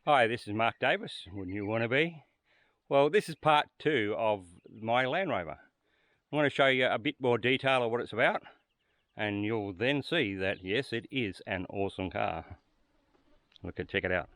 Hi, this is Mark Davis. Wouldn't you want to be? Well, this is part 2 of my Land Rover. I'm going to show you a bit more detail of what it's about, and you'll then see that yes, it is an awesome car. Check it out.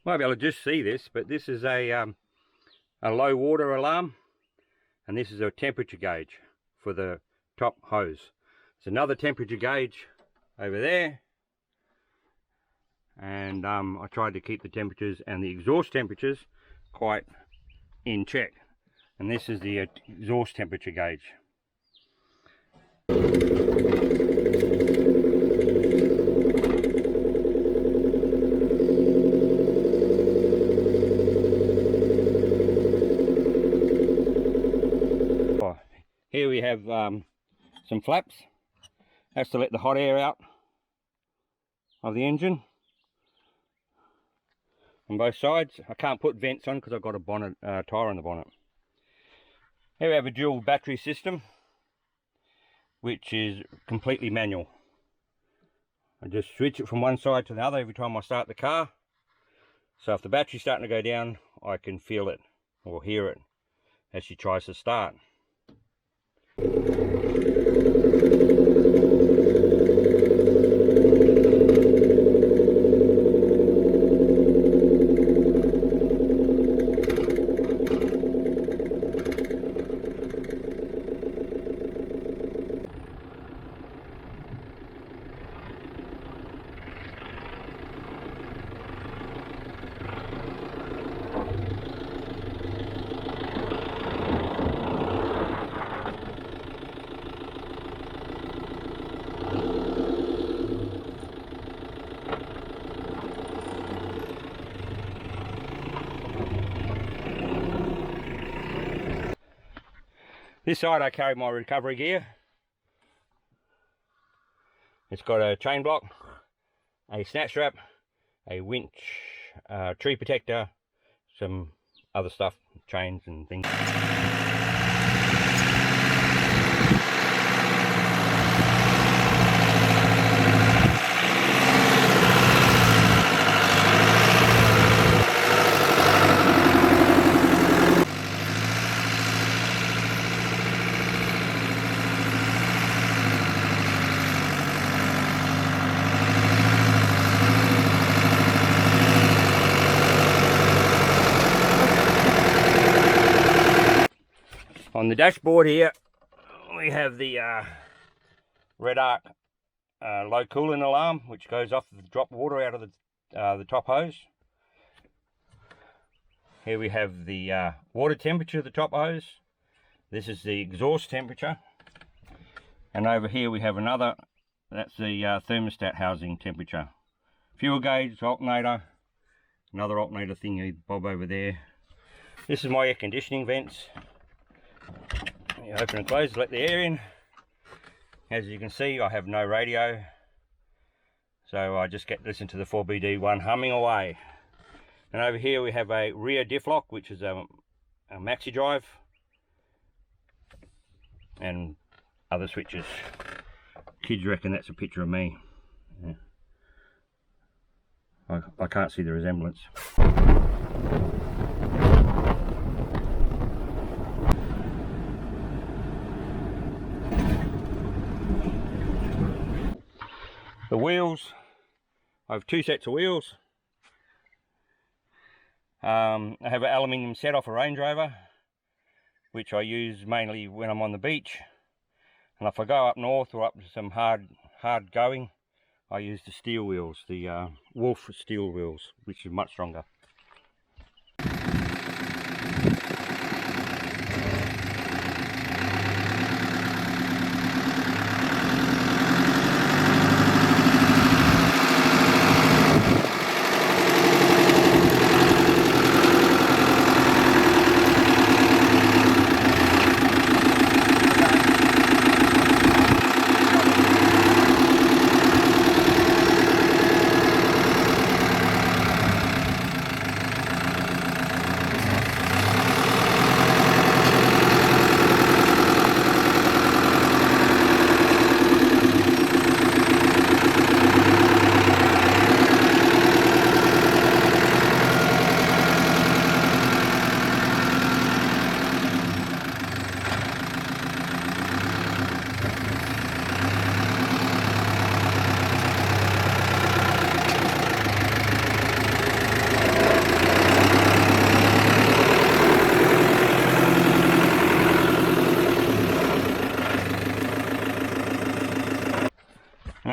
Might be able to just see this, but this is a low water alarm, and this is a temperature gauge for the top hose. It's another temperature gauge over there, and I tried to keep the temperatures and the exhaust temperatures quite in check. And this is the exhaust temperature gauge. Here we have some flaps. That's to let the hot air out of the engine on both sides. I can't put vents on because I've got a bonnet tyre on the bonnet. Here we have a dual battery system, which is completely manual. I just switch it from one side to the other every time I start the car. So if the battery's starting to go down, I can feel it or hear it as she tries to start. This side I carry my recovery gear. It's got a chain block, a snatch strap, a winch, tree protector, some other stuff, chains and things. On the dashboard here, we have the red arc low cooling alarm, which goes off to drop water out of the top hose. Here we have the water temperature of the top hose. This is the exhaust temperature. And over here we have another, that's the thermostat housing temperature. Fuel gauge, alternator, another alternator thingy bob over there. This is my air conditioning vents. You open and close, let the air in. As you can see, I have no radio, so I just listen to the 4BD1 humming away. And over here we have a rear diff lock, which is a maxi drive, and other switches. Kids reckon that's a picture of me. Yeah. I can't see the resemblance. The wheels, I have 2 sets of wheels. I have an aluminium set off a Range Rover, which I use mainly when I'm on the beach. And if I go up north or up to some hard going, I use the steel wheels, the Wolf steel wheels, which is much stronger.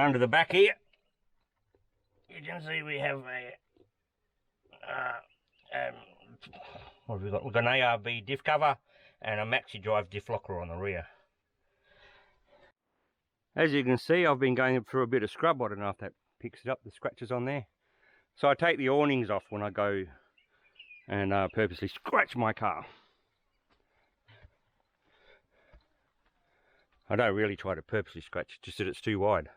under the back here, you can see we have what have we got? We've got an ARB diff cover and a maxi drive diff locker on the rear. As you can see, I've been going through a bit of scrub. I don't know if that picks it up, the scratches on there. So I take the awnings off when I go and purposely scratch my car. I don't really try to purposely scratch, just that it's too wide.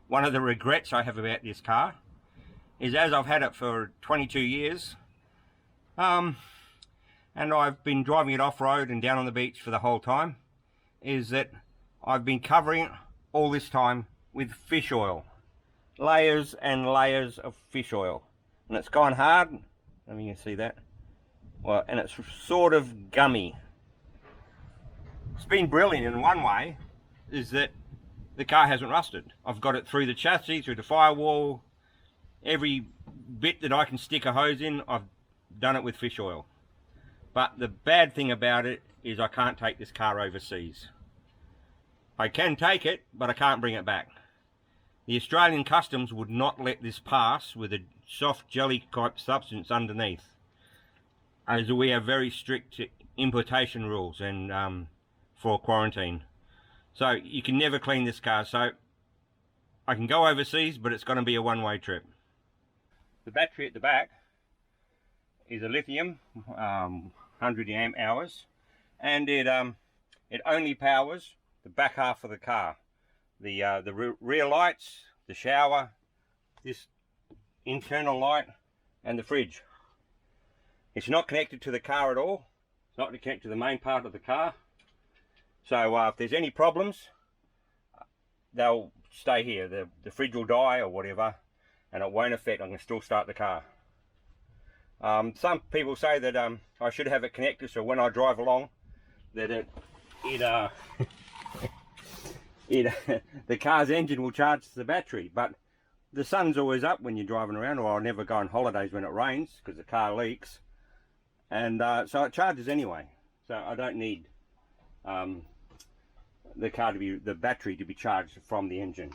One of the regrets I have about this car is, as I've had it for 22 years, and I've been driving it off-road and down on the beach for the whole time, is that I've been covering it all this time with fish oil. Layers and layers of fish oil. And it's gone hard. I mean, you can see that. Well, and it's sort of gummy. It's been brilliant in one way, is that the car hasn't rusted. I've got it through the chassis, through the firewall. Every bit that I can stick a hose in, I've done it with fish oil. But the bad thing about it is I can't take this car overseas. I can take it, but I can't bring it back. The Australian Customs would not let this pass with a soft jelly type substance underneath, as we have very strict importation rules and for quarantine. So you can never clean this car. So I can go overseas, but it's going to be a one-way trip. The battery at the back is a lithium, 100 amp hours, and it only powers the back half of the car. The rear lights, the shower, this internal light, and the fridge. It's not connected to the car at all. It's not connected to the main part of the car. So if there's any problems, they'll stay here. The fridge will die or whatever, and it won't affect. I can still start the car. Some people say that I should have it connected so when I drive along, that the car's engine will charge the battery. But the sun's always up when you're driving around, or I'll never go on holidays when it rains because the car leaks, and so it charges anyway. So I don't need the battery to be charged from the engine.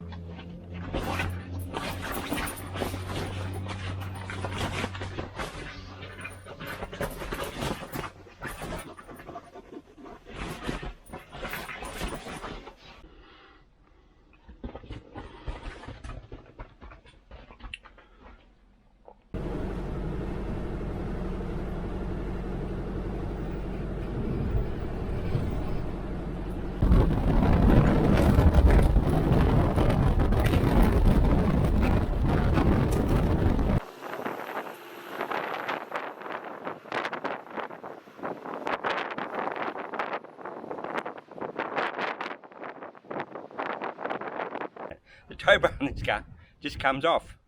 The tow bar on this car just comes off.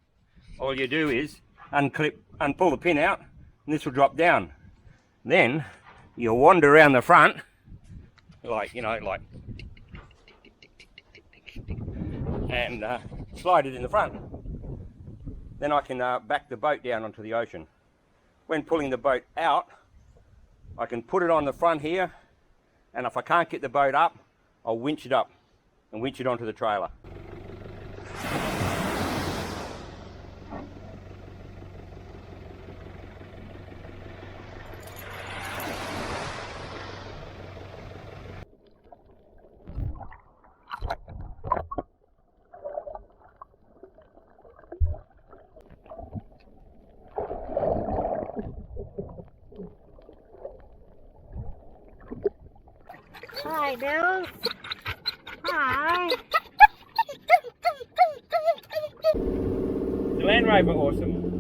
All you do is pull the pin out, and this will drop down. Then you'll wander around the front, like, you know, like, and slide it in the front. Then I can back the boat down onto the ocean. When pulling the boat out, I can put it on the front here, and if I can't get the boat up, I'll winch it up and winch it onto the trailer. Hi, Bill. Hi. The Land Rover awesome?